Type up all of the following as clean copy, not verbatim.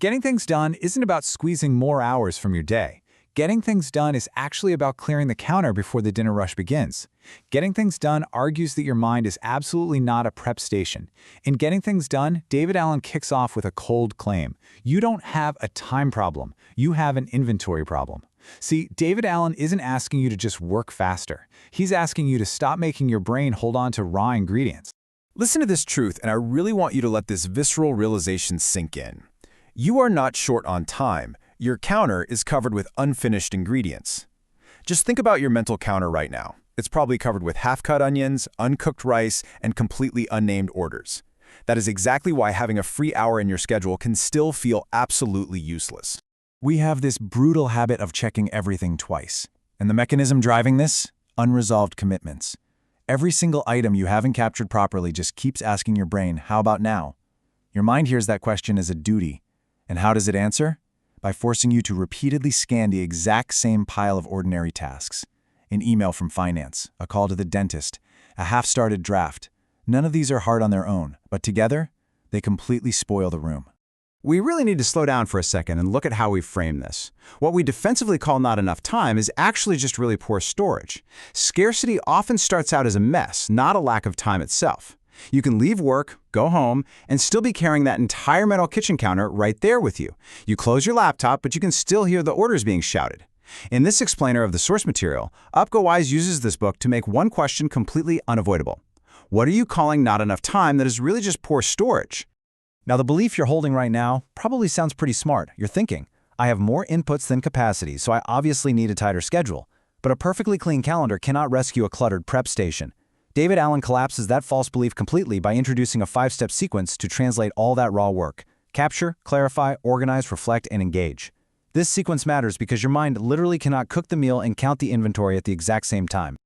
Getting things done isn't about squeezing more hours from your day. Getting things done is actually about clearing the counter before the dinner rush begins. Getting things done argues that your mind is absolutely not a prep station. In Getting Things Done, David Allen kicks off with a cold claim. You don't have a time problem. You have an inventory problem. See, David Allen isn't asking you to just work faster. He's asking you to stop making your brain hold on to raw ingredients. Listen to this truth, and I really want you to let this visceral realization sink in. You are not short on time. Your counter is covered with unfinished ingredients. Just think about your mental counter right now. It's probably covered with half-cut onions, uncooked rice, and completely unnamed orders. That is exactly why having a free hour in your schedule can still feel absolutely useless. We have this brutal habit of checking everything twice. And the mechanism driving this? Unresolved commitments. Every single item you haven't captured properly just keeps asking your brain, how about now? Your mind hears that question as a duty. And how does it answer? By forcing you to repeatedly scan the exact same pile of ordinary tasks. An email from finance, a call to the dentist, a half-started draft. None of these are hard on their own, but together, they completely spoil the room. We really need to slow down for a second and look at how we frame this. What we defensively call not enough time is actually just really poor storage. Scarcity often starts out as a mess, not a lack of time itself. You can leave work, go home, and still be carrying that entire metal kitchen counter right there with you. You close your laptop, but you can still hear the orders being shouted. In this explainer of the source material, UpGoWise uses this book to make one question completely unavoidable. What are you calling not enough time that is really just poor storage? Now, the belief you're holding right now probably sounds pretty smart. You're thinking, I have more inputs than capacity, so I obviously need a tighter schedule. But a perfectly clean calendar cannot rescue a cluttered prep station. David Allen collapses that false belief completely by introducing a 5-step sequence to translate all that raw work. Capture, clarify, organize, reflect, and engage. This sequence matters because your mind literally cannot cook the meal and count the inventory at the exact same time.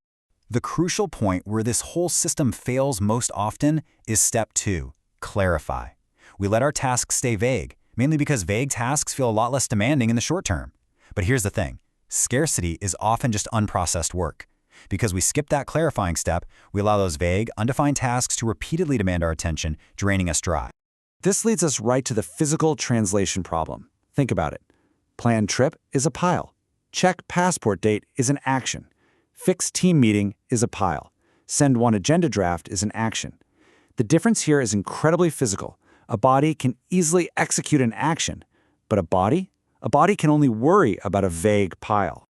The crucial point where this whole system fails most often is step 2, clarify. We let our tasks stay vague, mainly because vague tasks feel a lot less demanding in the short term. But here's the thing, scarcity is often just unprocessed work. Because we skip that clarifying step, we allow those vague, undefined tasks to repeatedly demand our attention, draining us dry. This leads us right to the physical translation problem. Think about it. Plan trip is a pile. Check passport date is an action. Fix team meeting is a pile. Send one agenda draft is an action. The difference here is incredibly physical. A body can easily execute an action, but a body can only worry about a vague pile.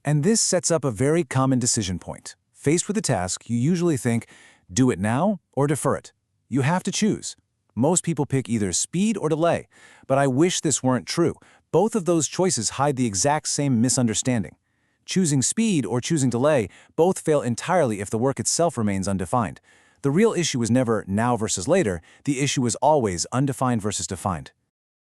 And this sets up a very common decision point. Faced with a task, you usually think, do it now or defer it. You have to choose. Most people pick either speed or delay, but I wish this weren't true. Both of those choices hide the exact same misunderstanding. Choosing speed or choosing delay both fail entirely if the work itself remains undefined. The real issue is never now versus later. The issue is always undefined versus defined.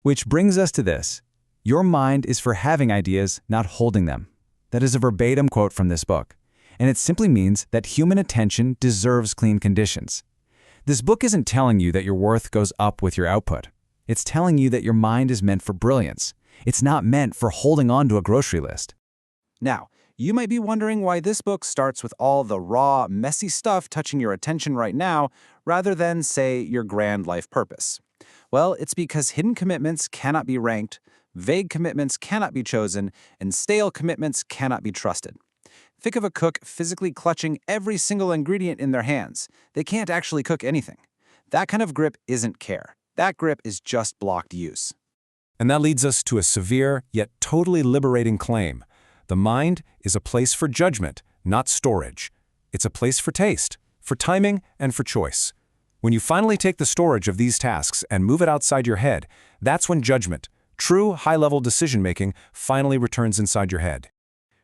Which brings us to this. Your mind is for having ideas, not holding them. That is a verbatim quote from this book. And it simply means that human attention deserves clean conditions. This book isn't telling you that your worth goes up with your output. It's telling you that your mind is meant for brilliance. It's not meant for holding on to a grocery list. Now, you might be wondering why this book starts with all the raw, messy stuff touching your attention right now, rather than, say, your grand life purpose. Well, it's because hidden commitments cannot be ranked, vague commitments cannot be chosen, and stale commitments cannot be trusted. Think of a cook physically clutching every single ingredient in their hands. They can't actually cook anything. That kind of grip isn't care. That grip is just blocked use. And that leads us to a severe yet totally liberating claim. The mind is a place for judgment, not storage. It's a place for taste, for timing, and for choice. When you finally take the storage of these tasks and move it outside your head, that's when judgment, true high-level decision-making, finally returns inside your head.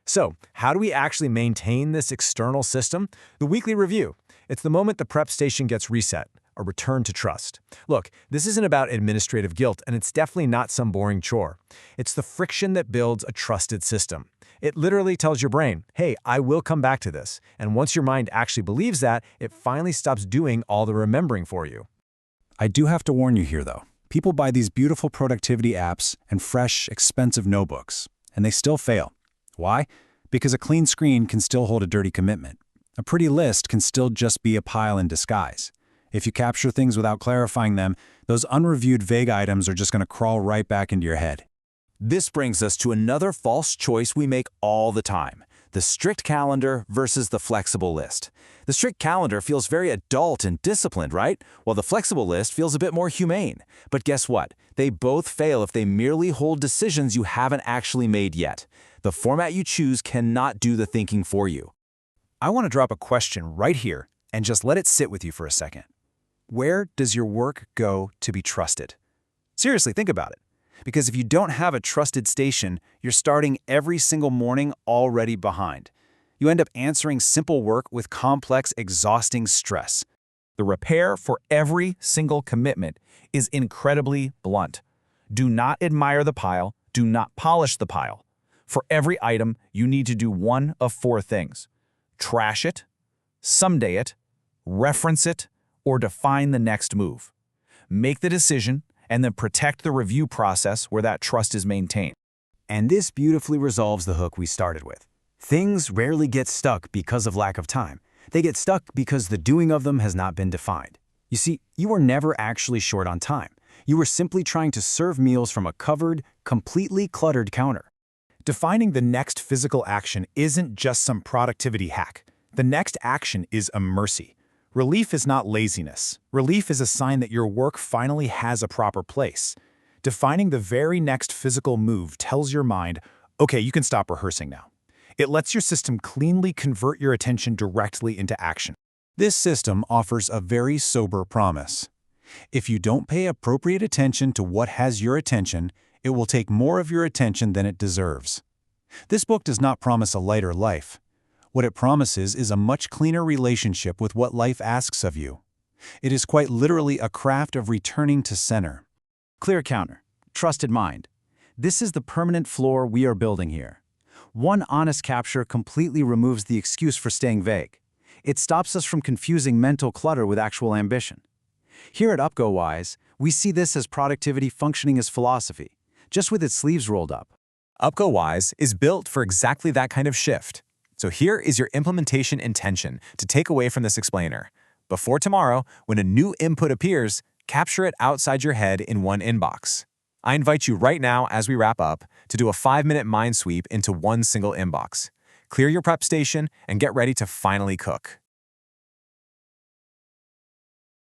So, how do we actually maintain this external system? The weekly review. It's the moment the prep station gets reset, a return to trust. Look, this isn't about administrative guilt, and it's definitely not some boring chore. It's the friction that builds a trusted system. It literally tells your brain, hey, I will come back to this. And once your mind actually believes that, it finally stops doing all the remembering for you. I do have to warn you here, though. People buy these beautiful productivity apps and fresh, expensive notebooks, and they still fail. Why? Because a clean screen can still hold a dirty commitment. A pretty list can still just be a pile in disguise. If you capture things without clarifying them, those unreviewed vague items are just going to crawl right back into your head. This brings us to another false choice we make all the time: the strict calendar versus the flexible list. The strict calendar feels very adult and disciplined, right? While the flexible list feels a bit more humane. But guess what? They both fail if they merely hold decisions you haven't actually made yet. The format you choose cannot do the thinking for you. I want to drop a question right here and just let it sit with you for a second. Where does your work go to be trusted? Seriously, think about it. Because if you don't have a trusted station, you're starting every single morning already behind. You end up answering simple work with complex, exhausting stress. The repair for every single commitment is incredibly blunt. Do not admire the pile. Do not polish the pile. For every item, you need to do one of 4 things: trash it, someday it, reference it, or define the next move. Make the decision, and then protect the review process where that trust is maintained. And this beautifully resolves the hook we started with. Things rarely get stuck because of lack of time. They get stuck because the doing of them has not been defined. You see, you were never actually short on time. You were simply trying to serve meals from a covered, completely cluttered counter. Defining the next physical action isn't just some productivity hack. The next action is a mercy. Relief is not laziness. Relief is a sign that your work finally has a proper place. Defining the very next physical move tells your mind, okay, you can stop rehearsing now. It lets your system cleanly convert your attention directly into action. This system offers a very sober promise. If you don't pay appropriate attention to what has your attention, it will take more of your attention than it deserves. This book does not promise a lighter life. What it promises is a much cleaner relationship with what life asks of you. It is quite literally a craft of returning to center. Clear counter, trusted mind. This is the permanent floor we are building here. One honest capture completely removes the excuse for staying vague. It stops us from confusing mental clutter with actual ambition. Here at UpGoWise, we see this as productivity functioning as philosophy, just with its sleeves rolled up. UpGoWise is built for exactly that kind of shift. So here is your implementation intention to take away from this explainer. Before tomorrow, when a new input appears, capture it outside your head in one inbox. I invite you right now, as we wrap up, to do a 5-minute mind sweep into one single inbox. Clear your prep station and get ready to finally cook.